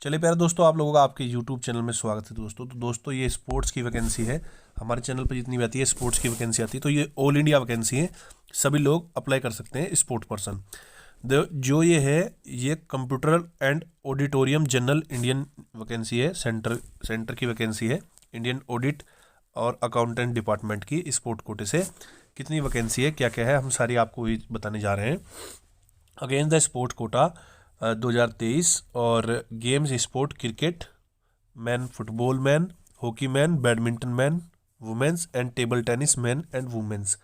चलिए प्यारे दोस्तों, आप लोगों का आपके यूट्यूब चैनल में स्वागत है दोस्तों। तो दोस्तों ये स्पोर्ट्स की वैकेंसी है। हमारे चैनल पर जितनी भी आती है स्पोर्ट्स की वैकेंसी आती है, तो ये ऑल इंडिया वैकेंसी है। सभी लोग अप्लाई कर सकते हैं, स्पोर्ट पर्सन। जो ये है, ये computer and auditorium general Indian vacancy है। सेंटर की वैकेंसी है। इंडियन ऑडिट और अकाउंटेंट डिपार्टमेंट की स्पोर्ट कोटे से कितनी वैकेंसी है, क्या क्या है, हम सारी आपको ये बताने जा रहे हैं। अगेंस्ट द स्पोर्ट कोटा 2023 और games sport cricket man, football man, hockey man, badminton man, womens and table tennis man and womens.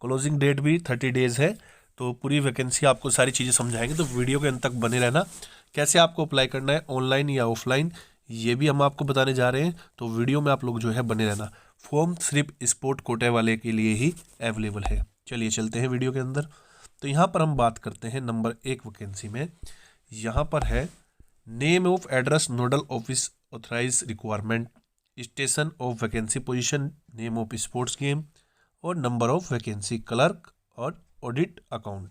Closing date भी 30 डेज है। तो पूरी वैकेंसी आपको सारी चीज़ें समझाएंगे, तो वीडियो के अंत तक बने रहना। कैसे आपको अप्लाई करना है, ऑनलाइन या ऑफलाइन, ये भी हम आपको बताने जा रहे हैं। तो वीडियो में आप लोग जो है बने रहना। फॉर्म सिर्फ स्पोर्ट कोटे वाले के लिए ही अवेलेबल है। चलिए चलते हैं वीडियो के अंदर। तो यहाँ पर हम बात करते हैं नंबर 1 वैकेंसी में। यहाँ पर है name of address nodal office authorise requirement, station of vacancy position, name of sports game और नंबर ऑफ वैकेंसी, क्लर्क और ऑडिट अकाउंट।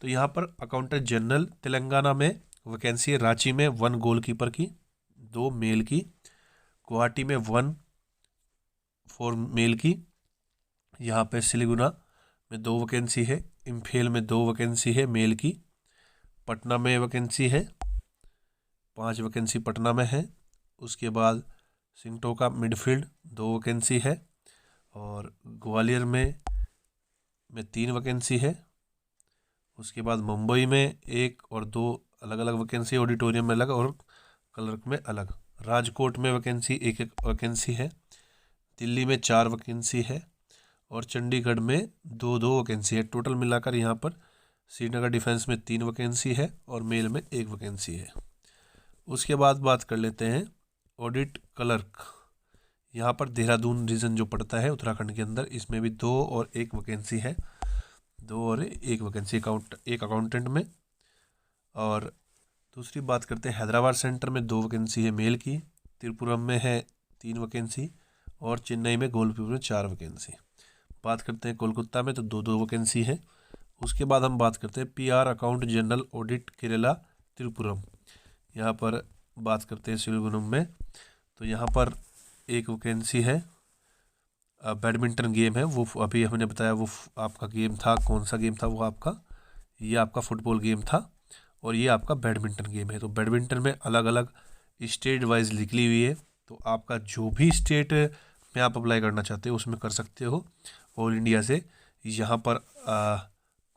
तो यहाँ पर अकाउंटेंट जनरल तेलंगाना में वैकेंसी है। रांची में 1 गोलकीपर की, 2 मेल की। गुवाहाटी में 1 4 मेल की। यहाँ पे सिलीगुड़ा में 2 वैकेंसी है। इम्फेल में 2 वैकेंसी है मेल की। पटना में वैकेंसी है, 5 वैकेंसी पटना में है। उसके बाद सिंगटोका मिडफील्ड 2 वैकेंसी है। और ग्वालियर में 3 वैकेंसी है। उसके बाद मुंबई में 1 और 2 अलग अलग वैकेंसी, ऑडिटोरियम में अलग और क्लर्क में अलग। राजकोट में वैकेंसी 1 वैकेंसी है। दिल्ली में 4 वैकेंसी है और चंडीगढ़ में 2 वैकेंसी है। टोटल मिलाकर यहाँ पर श्रीनगर डिफेंस में 3 वैकेंसी है और मेल में 1 वैकेंसी है। उसके बाद बात कर लेते हैं ऑडिट क्लर्क। यहाँ पर देहरादून रीजन जो पड़ता है उत्तराखंड के अंदर, इसमें भी 2 और 1 वैकेंसी है। 2 और 1 वैकेंसी एक अकाउंटेंट में। और दूसरी बात करते हैं हैदराबाद सेंटर में 2 वैकेंसी है मेल की। त्रिपुरम में है 3 वैकेंसी और चेन्नई में गोलपीपुर में 4 वैकेंसी। बात करते हैं कोलकाता में, तो 2 वैकेंसी है। उसके बाद हम बात करते हैं PR account general audit Kerala त्रिपुरम। यहाँ पर बात करते हैं सिलगुनम में, तो यहाँ पर 1 वैकेंसी है। बैडमिंटन गेम है, वो अभी हमने बताया वो आपका गेम था। कौन सा गेम था वो आपका? ये आपका फुटबॉल गेम था और ये आपका बैडमिंटन गेम है। तो बैडमिंटन में अलग अलग स्टेट वाइज निकली हुई है। तो आपका जो भी स्टेट में आप अप्लाई करना चाहते हो उसमें कर सकते हो ऑल इंडिया से। यहाँ पर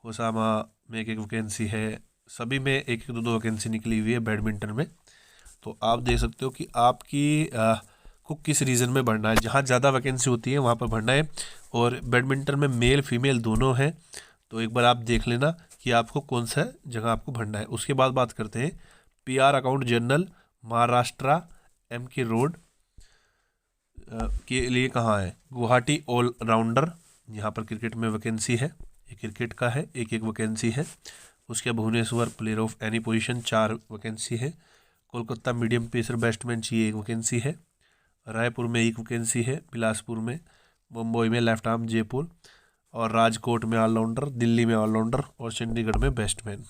कोसामा में 1 वैकेंसी है। सभी में 1 2 वैकेंसी निकली हुई है बैडमिंटन में। तो आप देख सकते हो कि आपकी को किस रीजन में भरना है। जहाँ ज़्यादा वैकेंसी होती है वहाँ पर भरना है। और बैडमिंटन में मेल फीमेल दोनों हैं, तो एक बार आप देख लेना कि आपको कौन सा जगह आपको भरना है। उसके बाद बात करते हैं PR account general Maharashtra MK road के लिए कहाँ है? गुवाहाटी ऑलराउंडर। यहाँ पर क्रिकेट में वैकेंसी है, ये क्रिकेट का है, 1 वैकेंसी है। उसके Bhubaneswar player of any position 4 vacancy है। कोलकाता मीडियम पेसर बैट्समैन चाहिए 1 वैकेंसी है। रायपुर में 1 वैकेंसी है। बिलासपुर में, मुंबई में लेफ्ट आर्म जयपुर और राजकोट में ऑलराउंडर, दिल्ली में ऑलराउंडर और चंडीगढ़ में बैट्समैन।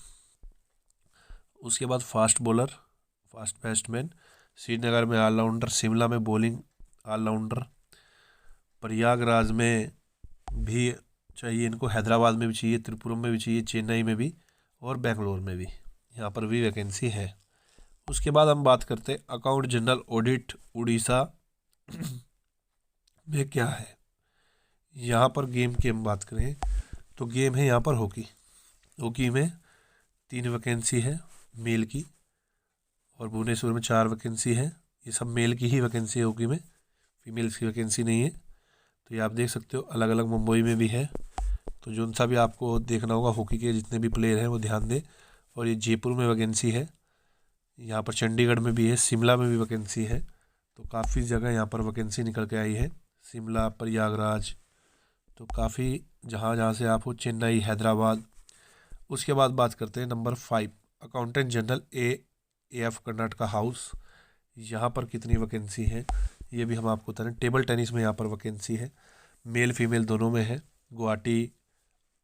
उसके बाद फास्ट बैट्समैन, श्रीनगर में ऑलराउंडर, शिमला में बॉलिंग ऑलराउंडर, प्रयागराज में भी चाहिए इनको, हैदराबाद में भी चाहिए, त्रिपुरम में भी चाहिए, चेन्नई में भी और बेंगलोर में भी यहाँ पर भी वैकेंसी है। उसके बाद हम बात करते हैं अकाउंट जनरल ऑडिट उड़ीसा में क्या है। यहाँ पर गेम की हम बात करें तो गेम है यहाँ पर हॉकी में 3 वैकेंसी है मेल की और भुवनेश्वर में 4 वैकेंसी है। ये सब मेल की ही वैकेंसी है हॉकी में, फीमेल्स की वैकेंसी नहीं है। तो ये आप देख सकते हो अलग अलग मुंबई में भी है। तो जो सा भी आपको देखना होगा हॉकी के जितने भी प्लेयर हैं वो ध्यान दें। और ये जयपुर में वैकेंसी है। यहाँ पर चंडीगढ़ में भी है, शिमला में भी वैकेंसी है। तो काफ़ी जगह यहाँ पर वैकेंसी निकल के आई है। शिमला, प्रयागराज, तो काफ़ी जहाँ जहाँ से आप हो, चेन्नई, हैदराबाद। उसके बाद बात करते हैं number 5 accountant general AF Karnataka house. यहाँ पर कितनी वैकेंसी है ये भी हम आपको बता रहे हैं। टेबल टेनिस में यहाँ पर वैकेंसी है, मेल फीमेल दोनों में है। गुवाहाटी,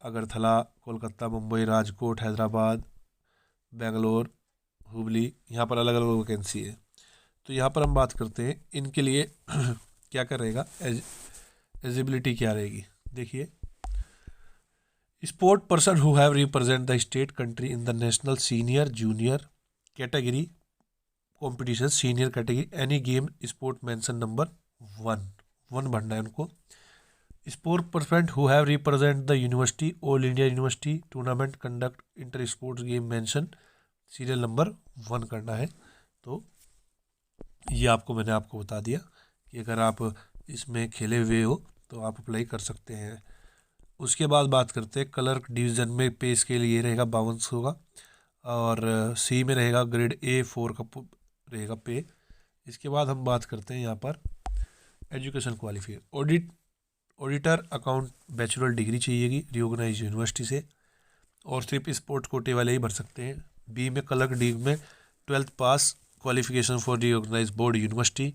अगरतला, कोलकाता, मुंबई, राजकोट, हैदराबाद, बेंगलोर हुबली, यहाँ पर अलग अलग वैकेंसी है। तो यहाँ पर हम बात करते हैं इनके लिए क्या करेगा, एलिजिबिलिटी क्या रहेगी। देखिए, sport person who have represent the state country in the national senior junior category competition, senior category any game sport mention number 1 भरना है उनको। Sport person who have represent the university all India university tournament conduct inter sports game mention serial number 1 करना है। तो ये मैंने आपको बता दिया कि अगर आप इसमें खेले हुए हो तो आप अप्लाई कर सकते हैं। उसके बाद बात करते हैं क्लर्क डिवीज़न में पे स्केल ये रहेगा 5200 का, और सी में रहेगा ग्रेड A4 का रहेगा पे। इसके बाद हम बात करते हैं यहाँ पर education qualification. Auditor account bachelor degree चाहिएगी रिकॉग्नाइज्ड यूनिवर्सिटी से, और सिर्फ स्पोर्ट्स कोटे वाले ही भर सकते हैं। बी में क्लर्क डी में 12th pass qualification for recognized board university.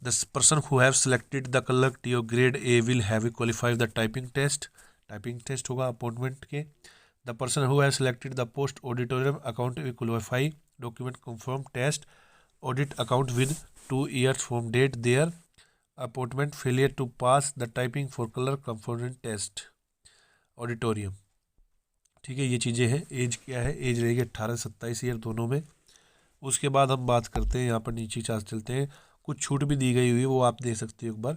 The person who have selected the clerk to your grade A will have qualified the typing test. Typing test होगा appointment के. The person who has selected the post auditorium account will qualify document confirm test audit account with 2 years from date their appointment failure to pass the typing for clerk confirm test auditorium. ठीक है, ये चीज़ें हैं। As क्या है, as रहेगी 18 से 27 year दोनों में। उसके बाद हम बात करते हैं, यहाँ पर नीचे चार्ज चलते हैं, कुछ छूट भी दी गई हुई है वो आप देख सकते हो एक बार।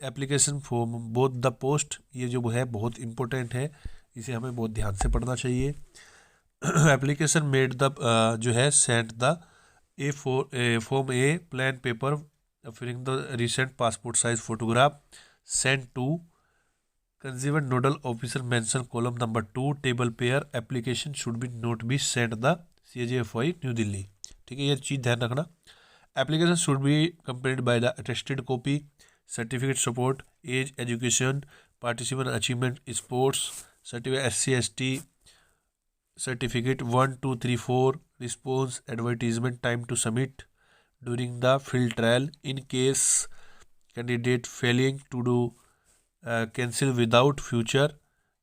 Application form both the post, ये जो है बहुत इंपॉर्टेंट है, इसे हमें बहुत ध्यान से पढ़ना चाहिए। एप्लीकेशन मेड द जो है send the form a plan paper filling the recent passport size photograph send to consumer nodal officer mention column number 2 table pair application should be note be send the CJFI new Delhi. ठीक है, ये चीज़ ध्यान रखना। Application should be completed by the attested copy certificate support age education participant achievement sports certificate SC/ST certificate 1 2 3 4 response advertisement time to submit during the field trial in case candidate failing to do cancel without future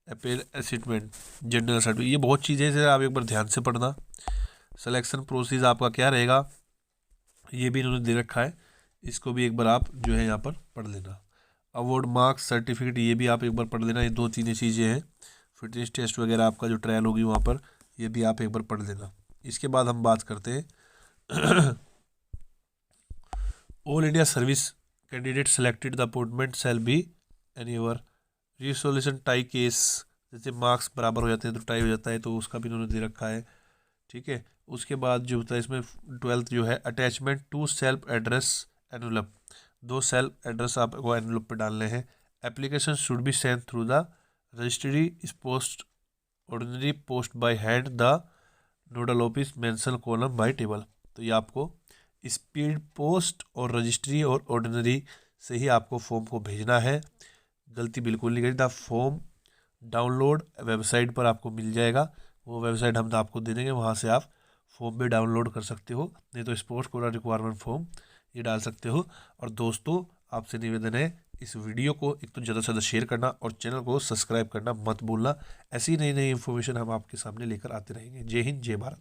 appeal assessment general certificate. ये बहुत चीज़ें हैं, आप एक बार ध्यान से पढ़ना। Selection process आपका क्या रहेगा ये भी इन्होंने दे रखा है, इसको भी एक बार आप जो है यहाँ पर पढ़ लेना। अवार्ड मार्क्स सर्टिफिकेट ये भी आप एक बार पढ़ लेना। ये 2-3 चीज़ें हैं। फिटनेस टेस्ट वगैरह आपका जो ट्रायल होगी वहाँ पर, ये भी आप एक बार पढ़ लेना। इसके बाद हम बात करते हैं all India service candidate selected the appointment shall be any over resolution tie case, जैसे मार्क्स बराबर हो जाते हैं तो टाई हो जाता है, तो उसका भी इन्होंने दे रखा है। ठीक है, उसके बाद जो होता है इसमें 12th जो है attachment to self address envelope, 2 self address आपको एनवलप पे डालने हैं। Application should be send through the registry post ordinary post by hand the nodal office mention column by table. तो ये आपको स्पीड पोस्ट और रजिस्ट्री और ऑर्डिनरी से ही आपको फॉर्म को भेजना है, गलती बिल्कुल नहीं करी। द फॉर्म डाउनलोड वेबसाइट पर आपको मिल जाएगा, वो वेबसाइट हम आपको दे देंगे, वहाँ से आप फॉर्म भी डाउनलोड कर सकते हो, नहीं तो स्पोर्ट्स कोटा रिक्वायरमेंट फॉर्म ये डाल सकते हो। और दोस्तों आपसे निवेदन है, इस वीडियो को एक तो ज़्यादा से ज़्यादा शेयर करना और चैनल को सब्सक्राइब करना मत भूलना। ऐसी नई नई इन्फॉर्मेशन हम आपके सामने लेकर आते रहेंगे। जय हिंद, जय भारत।